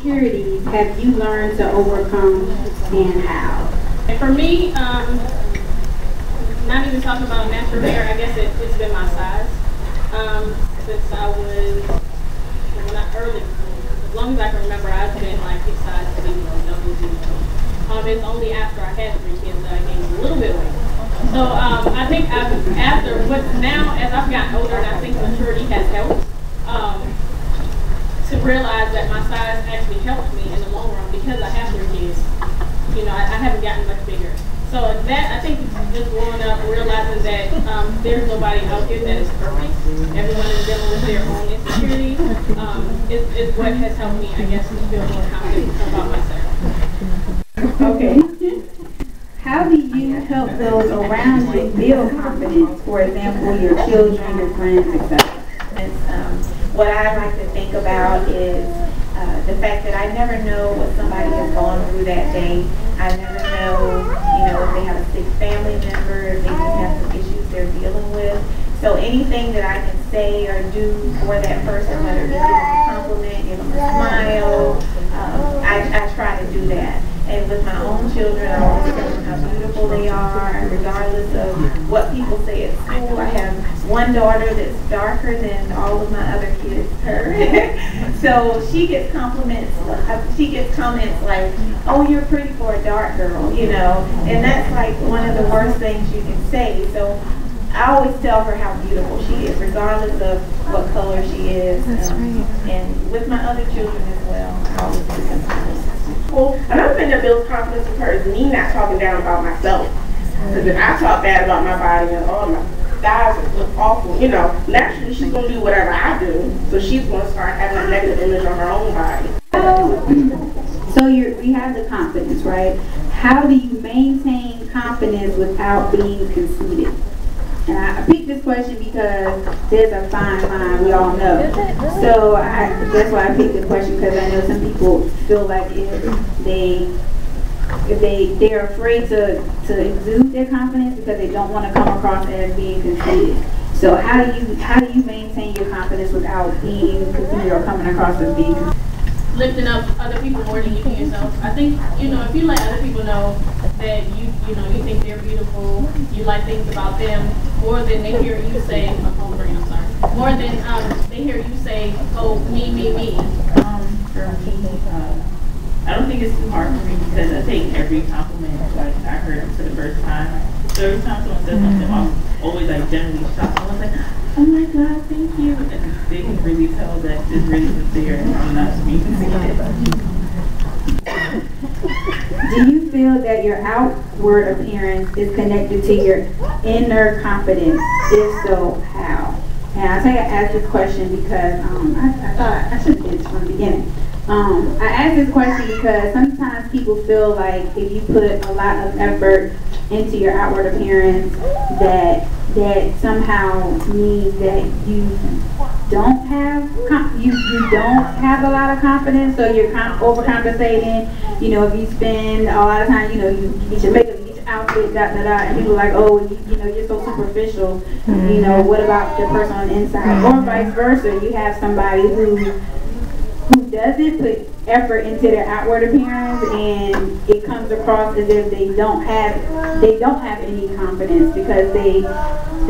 insecurities have you learned to overcome, and how? And for me, not even talking about natural hair, I guess it's been my size. Since I was, well, not early, as long as I can remember, I've been like his size to be double digits. It's only after I had 3 kids that I gained a little bit of weight. So I think after, but now as I've gotten older, and I think maturity has helped, to realize that my size actually helped me in the long run because I have 3 kids. You know, I haven't gotten much bigger. So that, I think, just growing up, realizing that there's nobody out here that is perfect. Everyone is dealing with their own insecurities. Is what has helped me, I guess, to feel more confident about myself. Okay. How do you help those around you build confidence? For example, your children, your friends, etc. What I like to think about is the fact that I never know what somebody has gone through that day. I never know, if they have a sick family member, if they just have some issues they're dealing with. So anything that I can say or do for that person, whether it's give them a compliment, give them a smile, I try to do that. And with my own children, I always tell them how beautiful they are, regardless of what people say at school. I have one daughter that's darker than all of my other kids, her. So she gets compliments. She gets comments like, "Oh, you're pretty for a dark girl," and that's like one of the worst things you can say. So I always tell her how beautiful she is, regardless of what color she is. That's right. And with my other children as well, I always do compliments. Well, another thing that builds confidence with her is me not talking down about myself. Because if I talk bad about my body and my thighs look awful, naturally she's going to do whatever I do. So she's going to start having a negative image on her own body. So we have the confidence, right? How do you maintain confidence without being conceited? And I picked this question because there's a fine line, we all know. So that's why I picked the question, because I know some people feel like if they're afraid to exude their confidence because they don't want to come across as being conceited. So how do you maintain your confidence without being conceited or coming across as being conceited? Lifting up other people more than you do yourself. I think, if you let other people know that you think they're beautiful, you like things about them, more than they hear you say, more than they hear you say, "Oh, me, me, me." For me, I don't think it's too hard for me because I take every compliment like I heard for the first time. So every time someone says something, I'm always like generally shocked. I was like, "Oh my God, thank you!" And they can really tell that it's really sincere and I'm not being conceited. Do you feel that your outward appearance is connected to your inner confidence? If so, how? And I think I asked this question because I thought I should do this from the beginning. I asked this question because sometimes people feel like if you put a lot of effort into your outward appearance, that somehow means that you don't have a lot of confidence, so you're overcompensating. If you spend a lot of time, you get your makeup, you get your outfit, and people are like, "Oh, you're so superficial." What about the person on the inside? Or vice versa, you have somebody who doesn't put effort into their outward appearance, and it comes across as if they don't have any confidence because they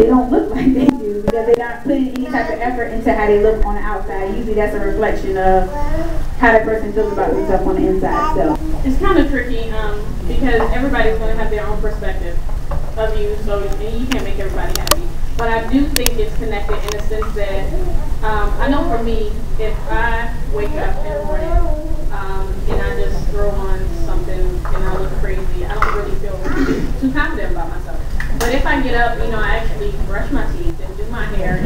don't look like they do, because they're not putting any type of effort into how they look on the outside. Usually that's a reflection of how that person feels about themselves on the inside. So it's kind of tricky because everybody's going to have their own perspective of you, so you can't make everybody happy. But I do think it's connected in the sense that I know for me, if I wake up in the morning and I just throw on something and I look crazy, I don't really feel too confident about myself. But if I get up, I actually brush my teeth and do my hair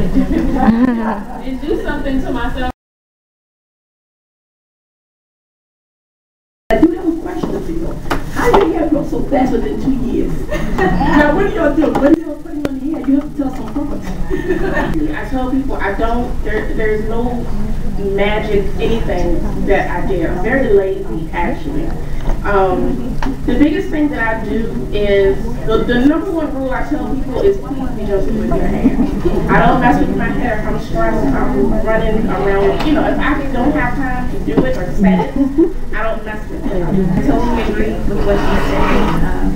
and do something to myself. I do have a question for you. How did your hair grow so fast within 2 years? Now, what do y'all do? What do y'all put on your hair? You have to tell some purpose. I tell people there's no magic anything that I do. I'm very lazy, actually. The biggest thing that I do is, the number one rule I tell people is please be gentle with your hair. I don't mess with my hair if I'm stressed, if I'm running around. If I don't have time, do it or set it, I don't mess with it. I totally agree with what you said.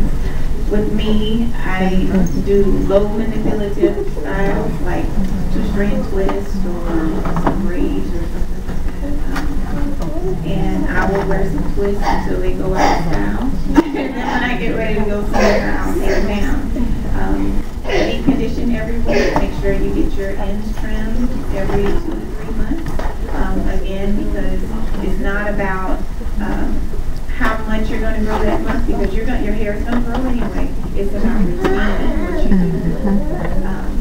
With me, I do low manipulative styles like 2-strand twist or some braids or something like that. And I will wear some twists until they go out of style. And then when I get ready to go somewhere, I'll take them down. Deep condition every week. Make sure you get your ends trimmed every 2 to 3 months. Again, because it's not about how much you're going to grow that month, because your hair is going to grow anyway. It's about routine and what you do.